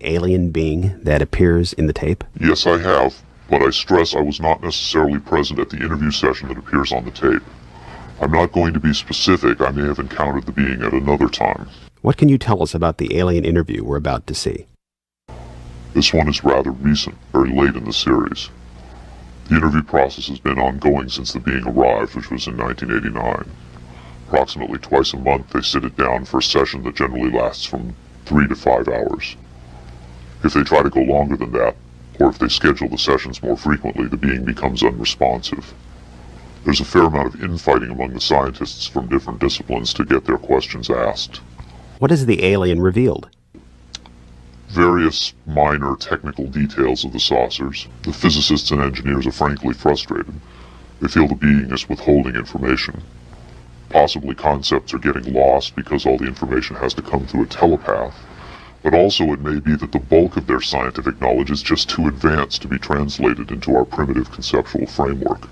alien being that appears in the tape? Yes, I have, but I stress I was not necessarily present at the interview session that appears on the tape. I'm not going to be specific. I may have encountered the being at another time. What can you tell us about the alien interview we're about to see? This one is rather recent, very late in the series. The interview process has been ongoing since the being arrived, which was in 1989. Approximately twice a month, they sit it down for a session that generally lasts from 3 to 5 hours. If they try to go longer than that, or if they schedule the sessions more frequently, the being becomes unresponsive. There's a fair amount of infighting among the scientists from different disciplines to get their questions asked. What has the alien revealed? Various minor technical details of the saucers. The physicists and engineers are frankly frustrated. They feel the being is withholding information. Possibly concepts are getting lost because all the information has to come through a telepath. But also it may be that the bulk of their scientific knowledge is just too advanced to be translated into our primitive conceptual framework.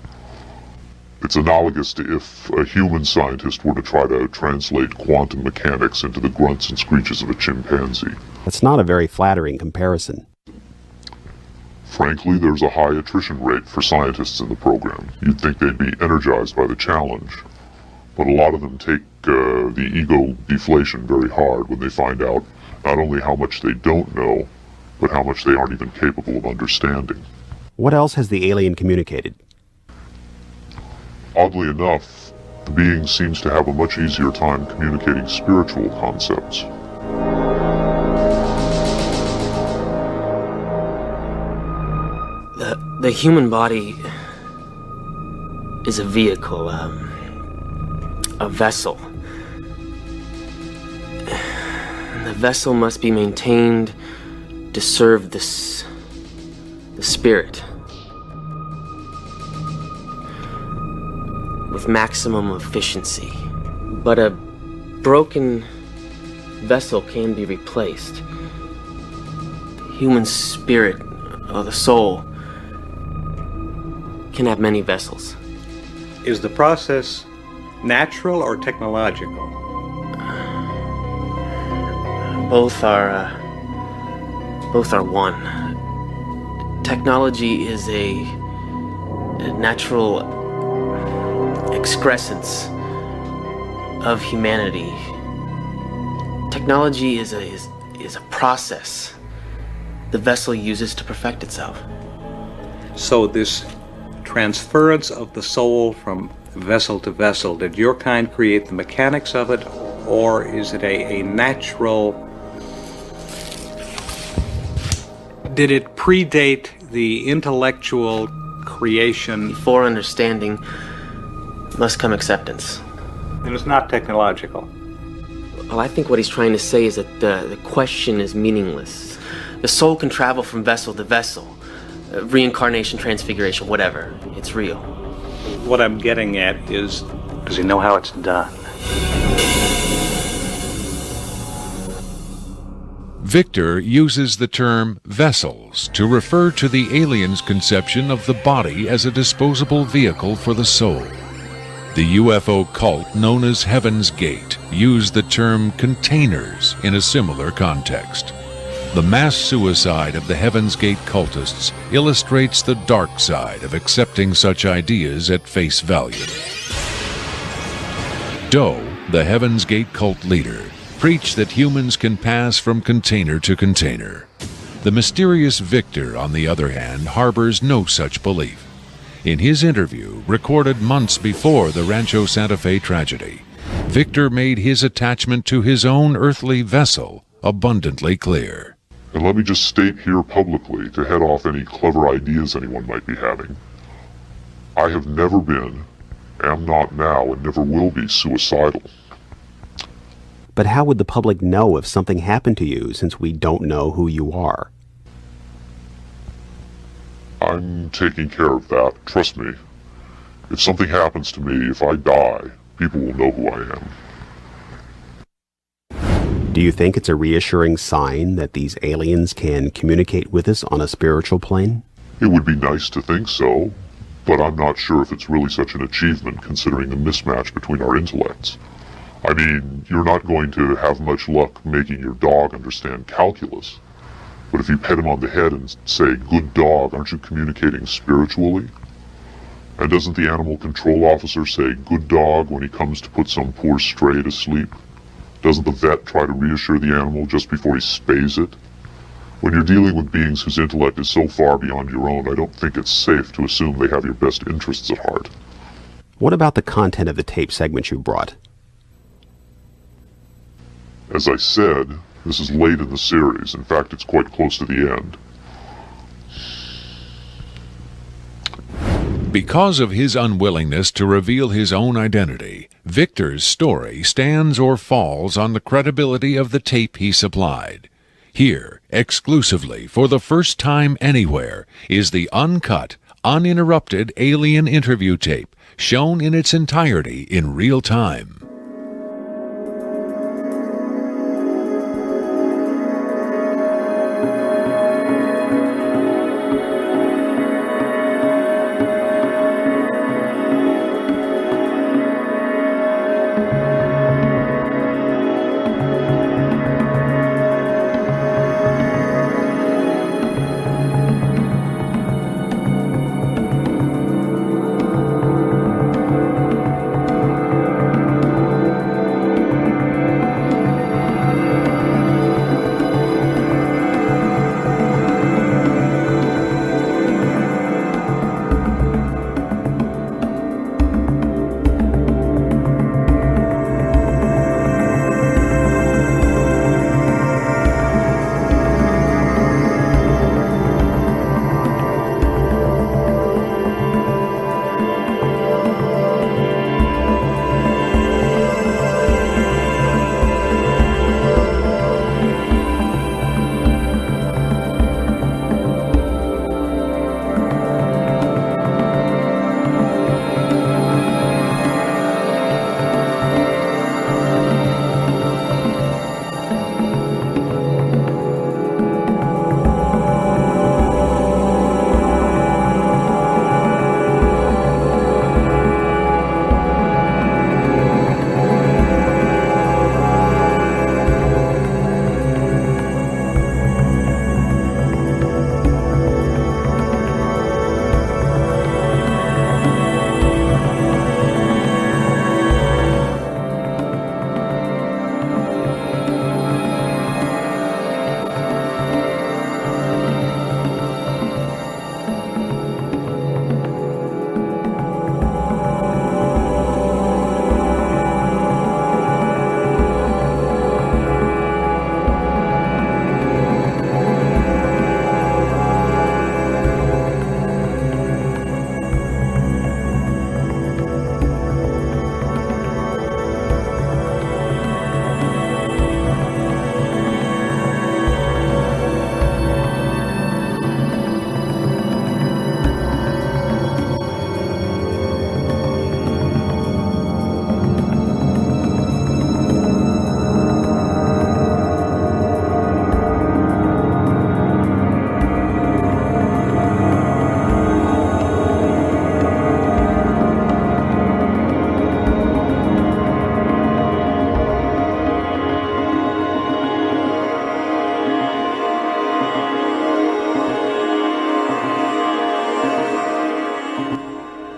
It's analogous to if a human scientist were to try to translate quantum mechanics into the grunts and screeches of a chimpanzee. That's not a very flattering comparison. Frankly, there's a high attrition rate for scientists in the program. You'd think they'd be energized by the challenge. But a lot of them take the ego deflation very hard when they find out not only how much they don't know, but how much they aren't even capable of understanding. What else has the alien communicated? Oddly enough, the being seems to have a much easier time communicating spiritual concepts. The human body is a vehicle, a vessel. The vessel must be maintained to serve the spirit with maximum efficiency. But a broken vessel can be replaced. The human spirit, or the soul, can have many vessels. Is the process natural or technological? Both are one. Technology is a natural excrescence of humanity. Technology is a process the vessel uses to perfect itself. So this transference of the soul from vessel to vessel, did your kind create the mechanics of it, or is it a natural? Did it predate the intellectual creation? Before understanding must come acceptance. It is not technological. Well, I think what he's trying to say is that the question is meaningless. The soul can travel from vessel to vessel. Reincarnation, transfiguration, whatever. It's real. What I'm getting at is, does he know how it's done? Victor uses the term vessels to refer to the alien's conception of the body as a disposable vehicle for the soul. The UFO cult known as Heaven's Gate used the term containers in a similar context. The mass suicide of the Heaven's Gate cultists illustrates the dark side of accepting such ideas at face value. Doe, the Heaven's Gate cult leader, preached that humans can pass from container to container. The mysterious Victor, on the other hand, harbors no such belief. In his interview, recorded months before the Rancho Santa Fe tragedy, Victor made his attachment to his own earthly vessel abundantly clear. And let me just state here publicly, to head off any clever ideas anyone might be having, I have never been, am not now, and never will be suicidal. But how would the public know if something happened to you, since we don't know who you are? I'm taking care of that, trust me. If something happens to me, if I die, people will know who I am. Do you think it's a reassuring sign that these aliens can communicate with us on a spiritual plane? It would be nice to think so, but I'm not sure if it's really such an achievement considering the mismatch between our intellects. I mean, you're not going to have much luck making your dog understand calculus. But if you pet him on the head and say, "Good dog," aren't you communicating spiritually? And doesn't the animal control officer say, "Good dog," when he comes to put some poor stray to sleep? Doesn't the vet try to reassure the animal just before he spays it? When you're dealing with beings whose intellect is so far beyond your own, I don't think it's safe to assume they have your best interests at heart. What about the content of the tape segment you brought? As I said, this is late in the series. In fact, it's quite close to the end. Because of his unwillingness to reveal his own identity, Victor's story stands or falls on the credibility of the tape he supplied. Here, exclusively, for the first time anywhere, is the uncut, uninterrupted alien interview tape, shown in its entirety in real time.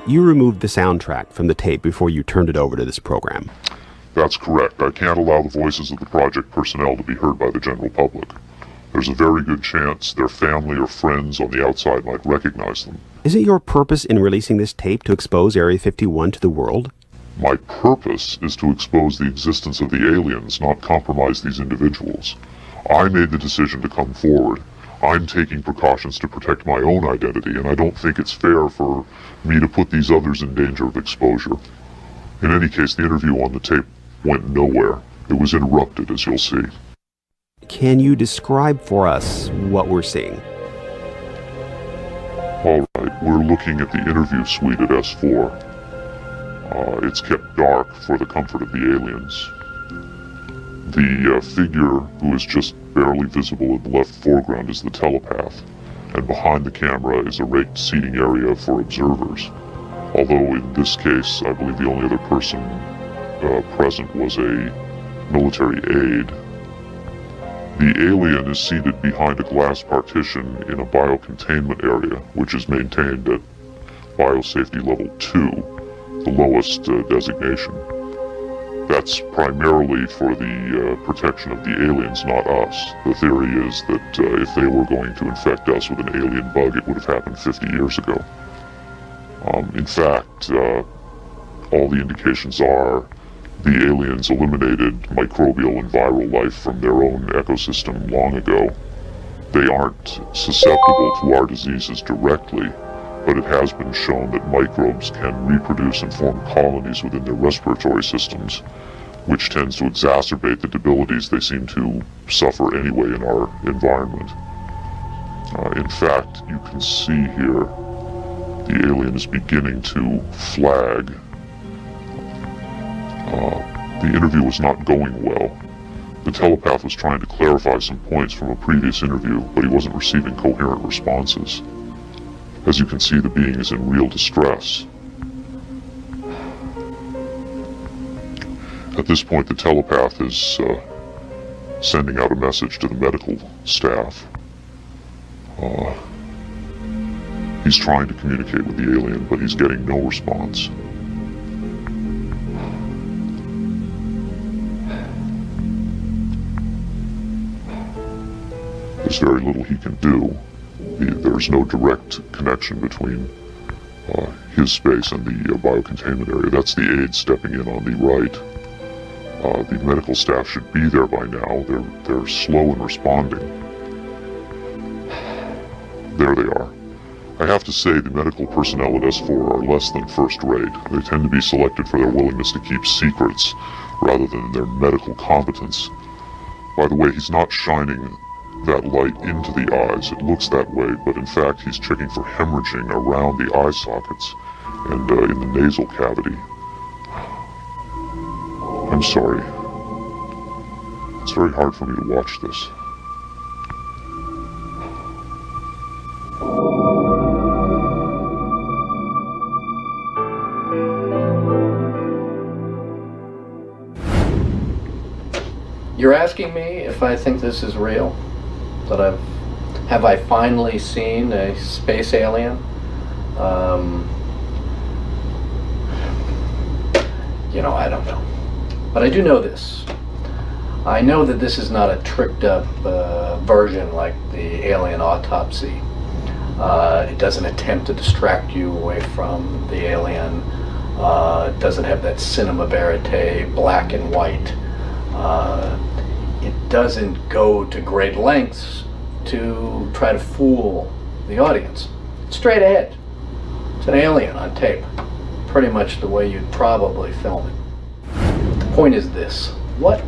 You removed the soundtrack from the tape before you turned it over to this program. That's correct. I can't allow the voices of the project personnel to be heard by the general public. There's a very good chance their family or friends on the outside might recognize them. Isn't your purpose in releasing this tape to expose Area 51 to the world? My purpose is to expose the existence of the aliens, not compromise these individuals. I made the decision to come forward. I'm taking precautions to protect my own identity, and I don't think it's fair for me to put these others in danger of exposure. In any case, the interview on the tape went nowhere. It was interrupted, as you'll see. Can you describe for us what we're seeing? All right, we're looking at the interview suite at S4. It's kept dark for the comfort of the aliens. The figure who is just barely visible in the left foreground is the telepath, and behind the camera is a raked seating area for observers. Although in this case, I believe the only other person present was a military aide. The alien is seated behind a glass partition in a biocontainment area, which is maintained at biosafety level 2, the lowest designation. That's primarily for the protection of the aliens, not us. The theory is that if they were going to infect us with an alien bug, it would have happened 50 years ago. In fact, all the indications are the aliens eliminated microbial and viral life from their own ecosystem long ago. They aren't susceptible to our diseases directly, but it has been shown that microbes can reproduce and form colonies within their respiratory systems, which tends to exacerbate the debilities they seem to suffer anyway in our environment. In fact, you can see here the alien is beginning to flag. The interview was not going well. The telepath was trying to clarify some points from a previous interview, but he wasn't receiving coherent responses. As you can see, the being is in real distress. At this point, the telepath is sending out a message to the medical staff. He's trying to communicate with the alien, but he's getting no response. There's very little he can do. There's no direct connection between his space and the biocontainment area. That's the aide stepping in on the right. The medical staff should be there by now. They're slow in responding. There they are. I have to say the medical personnel at S4 are less than first rate. They tend to be selected for their willingness to keep secrets rather than their medical competence. By the way, he's not shining that light into the eyes. It looks that way, but in fact he's checking for hemorrhaging around the eye sockets and in the nasal cavity. I'm sorry. It's very hard for me to watch this. You're asking me if I think this is real? That have I finally seen a space alien? I don't know. But I do know this. I know that this is not a tricked up version like the alien autopsy. It doesn't attempt to distract you away from the alien. It doesn't have that cinema verite, black and white. It doesn't go to great lengths to try to fool the audience. It's straight ahead. It's an alien on tape. Pretty much the way you'd probably film it. The point is this. What